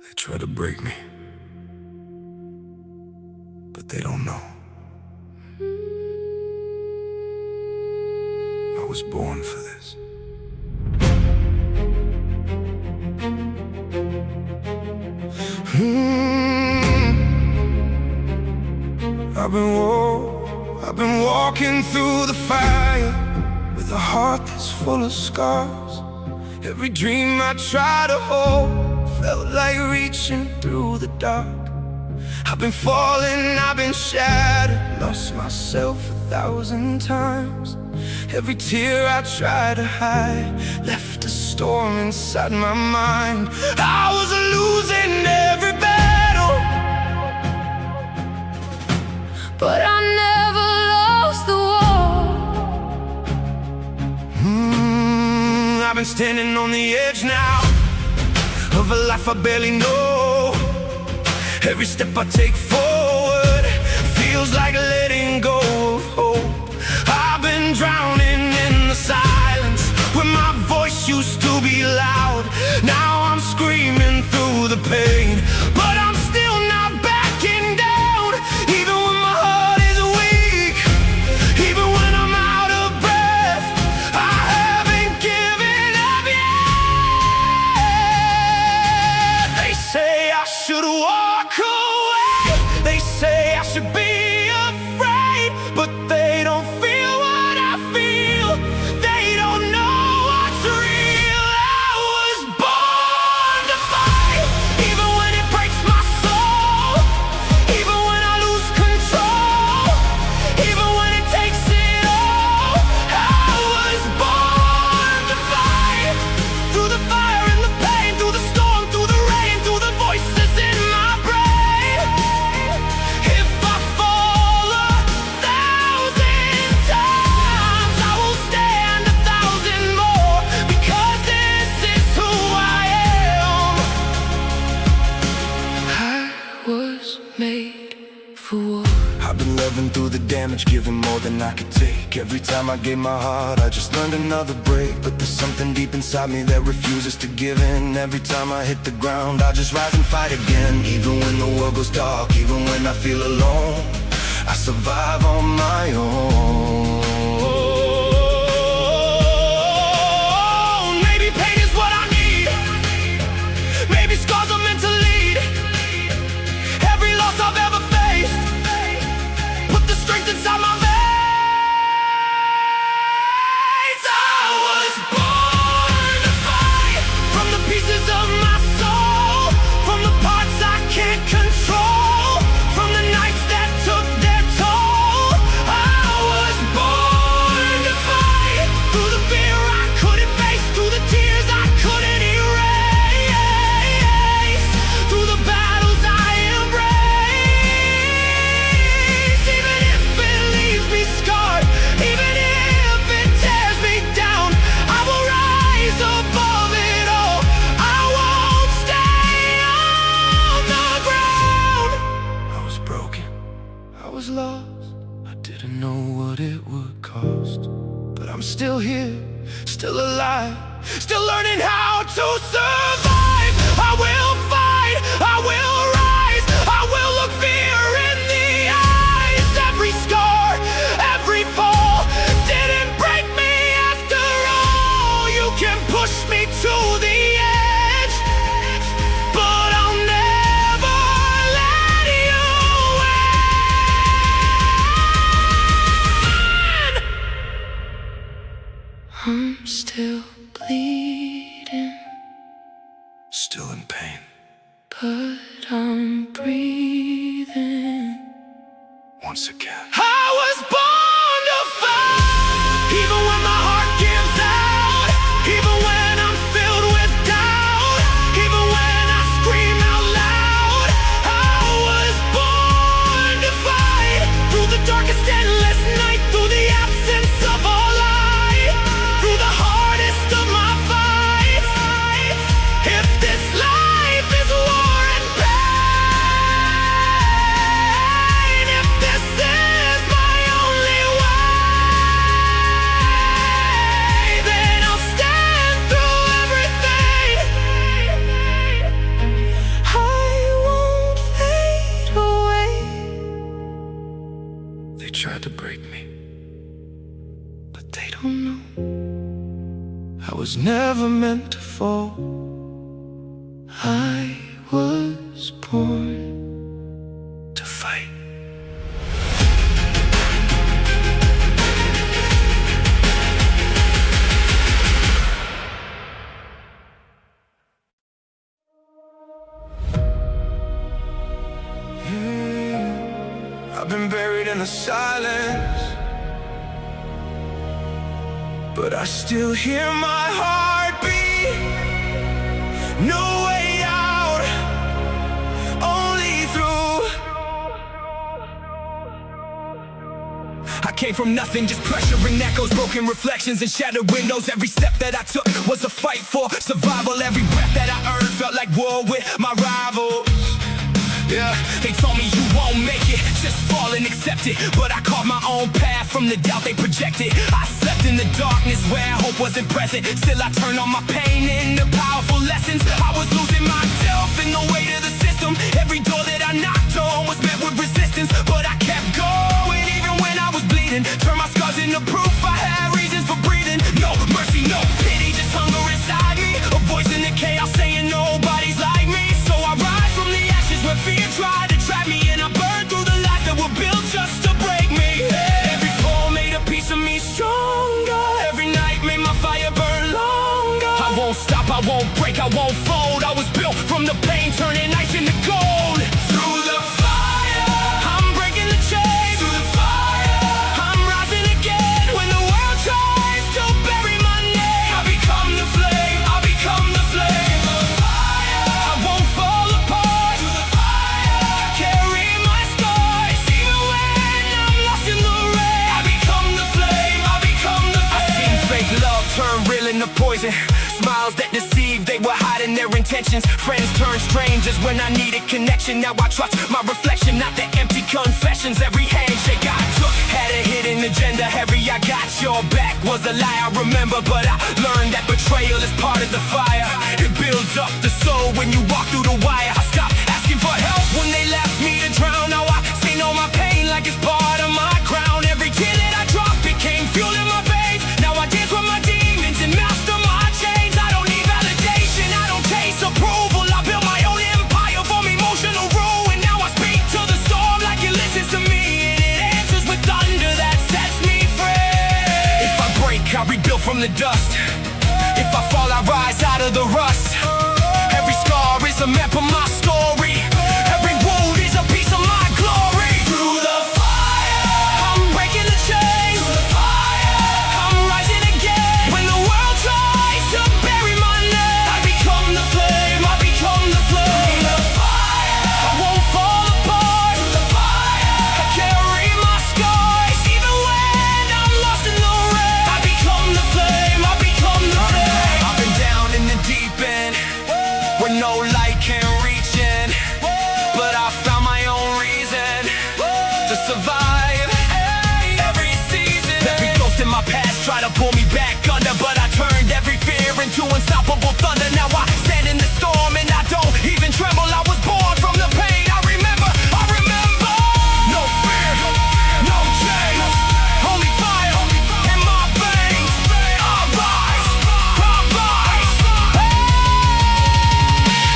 They try to break me, but they don't know. I was born for this. I've been walking through the fire with a heart that's full of scars. Every dream I tried to hold felt like reaching through the dark. I've been falling, I've been shattered, lost myself 1,000 times. Every tear I tried to hide left a storm inside my mind. I was losing every battle, but I never lost the war. I've been standing on the edge now of a life I barely know. Every step I take forward feels like letting go of hope. I've been drowning in the silence where my voice used to be loud. Now I'm screaming through the pain, but I'm still not backing down. Even when my heart is weak, even when I'm out of breath, I haven't given up yet. They say I should walk away, they say I should be afraid, but they don't feel what I feel. They don't know what's real. I was born to fight, even when it breaks my soul, even when I lose control, even when it takes it all. I was born to fight, through the fire and the pain, through the storm, through the rain, through the voices in my brain. If I fall 1,000 times, I will stand 1,000 more, because this is who I am. I was made for war. I've been loving through the damage, giving more than I could take. Every time I gave my heart, I just learned another break. But there's something deep inside me that refuses to give in. Every time I hit the ground, I just rise and fight again. Even when the world goes dark, even when I feel alone, I survive on my own. Maybe pain is what I need, maybe scars are meant to lead. Every loss I've ever faced put the strength inside my veins. I was born to fight, from the pieces of my soul, from the parts I can't control, from the nights that took their toll. I was born to fight, through the fear I couldn't face, through the tears I couldn't erase, through the battles I embrace. Even if it leaves me scarred, even if it tears me down, I will rise above it all. I won't stay on the ground. I was broken, I was lost, I didn't know what it would cost. But I'm still here, still alive, still learning how to survive. I will fight, I will rise, I will look fear in the eyes. Every scar, every fall didn't break me after all. You can push me to the edge, but I'll never let you win. I'm still bleeding, still in pain, but I'm breathing once again. I was born to fight, even when my heart gives out, even when I'm filled with doubt, even when I scream out loud. I was born to fight, through the darkest endless night, through the absence of all light, through the hardest of my fights. If this life is war and pain, if this is never meant to fall. I was born to fight. I've been buried in the silence, but I still hear my heart beat. No way out, only through. I came from nothing, just pressuring echoes, broken reflections and shattered windows. Every step that I took was a fight for survival. Every breath that I earned felt like war with my rivals. Yeah, they told me you won't make it, just fall and accept it. But I carved my own path from the doubt they projected. I slept in the darkness where hope wasn't present. Still I turned all my pain into powerful lessons. I was losing myself in the weight of the system. Every door that I knocked on was met with resistance, but I kept going even when I was bleeding. Turned my scars into proof I had reasons for breathing. No mercy, no pity, just hunger inside me. A voice in the chaos saying nobody's like me. So I rise from the ashes where fear tried to trap me, and I burned through the lies that were built just to break me. Every fall made a piece of me stronger. Every night made my fire burn longer. I won't stop, I won't break, I won't fold. I was built from the pain, turning ice into gold. Through the fire, I'm breaking the chains. Through the fire, I'm rising again. When the world tries to bury my name, I become the flame, I become the flame. Through the fire, I won't fall apart. Through the fire, I carry my scars. Even when I'm lost in the rain, I become the flame, I become the flame. I seen fake love turn real into poison. Smiles that deceive, they were hiding their intentions. Friends turned strangers when I needed connection. Now I trust my reflection, not the empty confessions. Every handshake I took had a hidden agenda. Every I got your back was a lie, I remember. But I learned that betrayal is part of the fire. It builds up the soul when you walk through the wire. I stopped asking for help when they left me to drown. Now I seen all my pain like it's part of my crown. Every tear that I dropped became fuel in my veins. Now I dance with my demons and master my chains. I don't need validation, I don't chase approval. I built my own empire from emotional ruin. Now I speak to the storm like it listens to me, and it answers with thunder that sets me free. If I break, I rebuild from the dust. If I fall, I rise out of the rust. Every scar is a map of my story. Every wound is a piece of my glory. Through the fire, I'm breaking the chains. Through the fire, I'm rising again. When the world tries to bury my name, I become the flame, I become the flame. Through the fire, I won't fall apart. Through the fire, I carry my scars. Even when I'm lost in the rain, I become the flame, I become the flame. I've been down in the deep end, where no light can reach in, but I found my own reason to survive every season. Every ghost in my past tried to pull me back under, but I turned every fear into unstoppable thunder. Now I stand in the storm and I don't even tremble. I was born from the pain, I remember, I remember. No fear, no chains, only fire in my veins. I rise, I rise.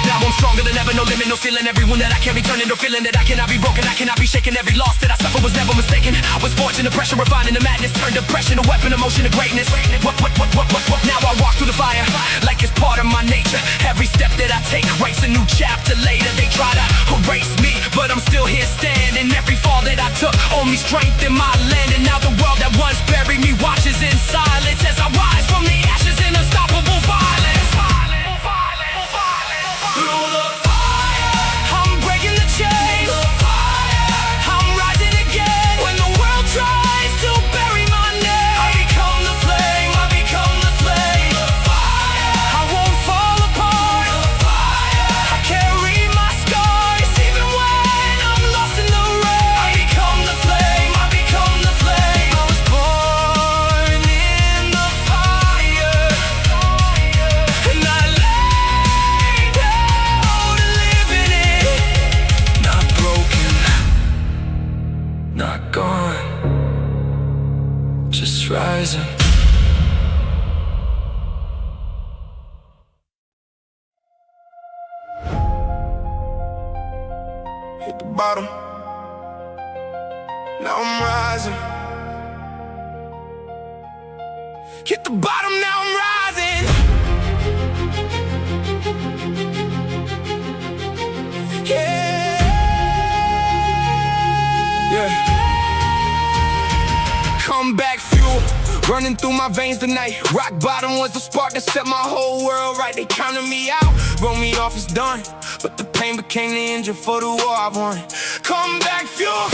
Now I'm stronger than ever, no limit, no ceiling. Every wound that I carry turned into a feeling that I cannot be broken, I cannot be shaken. Every loss that I suffer was never mistaken. I was forged in the pressure, refining the madness. Turned depression, a weapon, emotion, to greatness. What? Now I walk through the fire like it's part of my nature. Every step that I take writes a new chapter later. They try to erase me, but I'm still here standing. Every fall that I took owed me strength in my land. And now the world that once buried me watches in silence as I rise from the ashes in unstoppable violence. Through the fire, I'm breaking the chains. Through the fire, I'm rising again. When the world tries to bury my name, I become the flame, I become the flame. Through the fire, I won't fall apart. Through the fire, I carry the bottom, now I'm rising. Hit the bottom, now I'm rising. Yeah, yeah. Comeback fuel running through my veins tonight. Rock bottom was the spark that set my whole world right. They counted me out, wrote me off as done, but the pain became the engine for the war I won. Comeback fuel,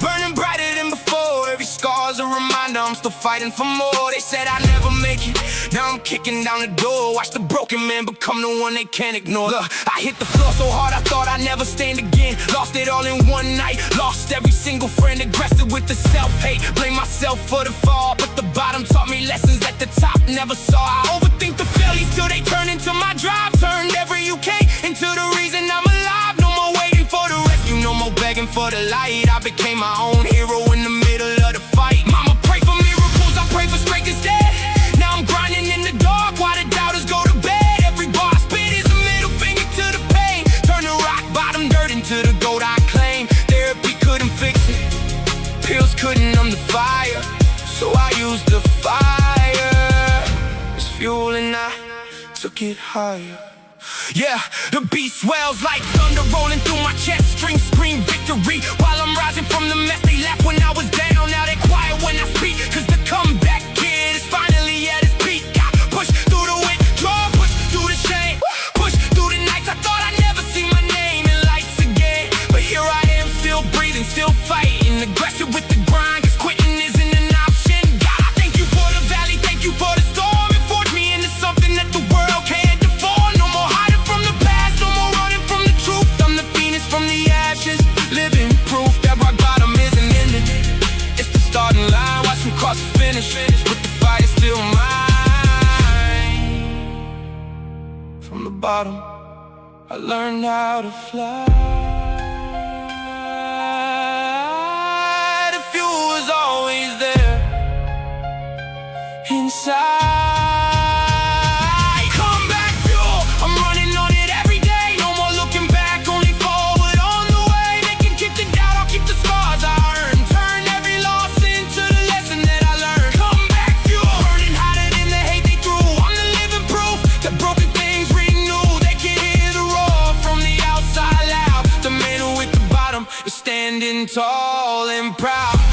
burning brighter than before. Every scar's a reminder I'm still fighting for more. They said I'd never make it, now I'm kicking down the door. Watch the broken man become the one they can't ignore. Look, I hit the floor so hard I thought I'd never stand again. Lost it all in one night, lost every single friend. Aggressive with the self-hate, blame myself for the fall, but the bottom taught me lessons that the top never saw. I overthink the failures till they turn into my drive. Turned every UK into the reason I'm alive. No more waiting for the rescue, no more begging for the light. I became my own hero in the middle of the fight. Mama, pray for miracles, I pray for strength instead. Now I'm grinding in the dark while the doubters go to bed. Every bar I spit is a middle finger to the pain. Turn the rock bottom dirt into the gold I claim. Therapy couldn't fix it, pills couldn't numb the fire, so I used the fire as fuel and I took it higher. Yeah, the beat swells like thunder rolling through my chest. Strings scream victory while I'm rising from the mess. They laughed when I was down, now they quiet when I speak. Cause the comeback kid is finally at his peak. I push through the withdrawal, push through the shame, push through the nights I thought I'd never see my name in lights again. But here I am, still breathing, still fighting. Aggressive with the grind, cause quitting isn't an option. God, I thank you for the valley, thank you for the storm. It forged me into something that the world can't afford. No more hiding from the past, no more running from the truth. I'm the phoenix from the ashes, living proof that rock bottom isn't ending. It's the starting line, watch me cross the finish, with the fire still mine. From the bottom, I learned how to fly. The fuel was always there inside. Comeback fuel, I'm running on it every day. No more looking back, only forward on the way. They can keep the doubt, I'll keep the scars I earned. Turn every loss into the lesson that I learned. Comeback fuel, burning hotter than the hate they threw. I'm the living proof that broken things renew. They can hear the roar from the outside loud. The man who hit the bottom is standing tall and proud.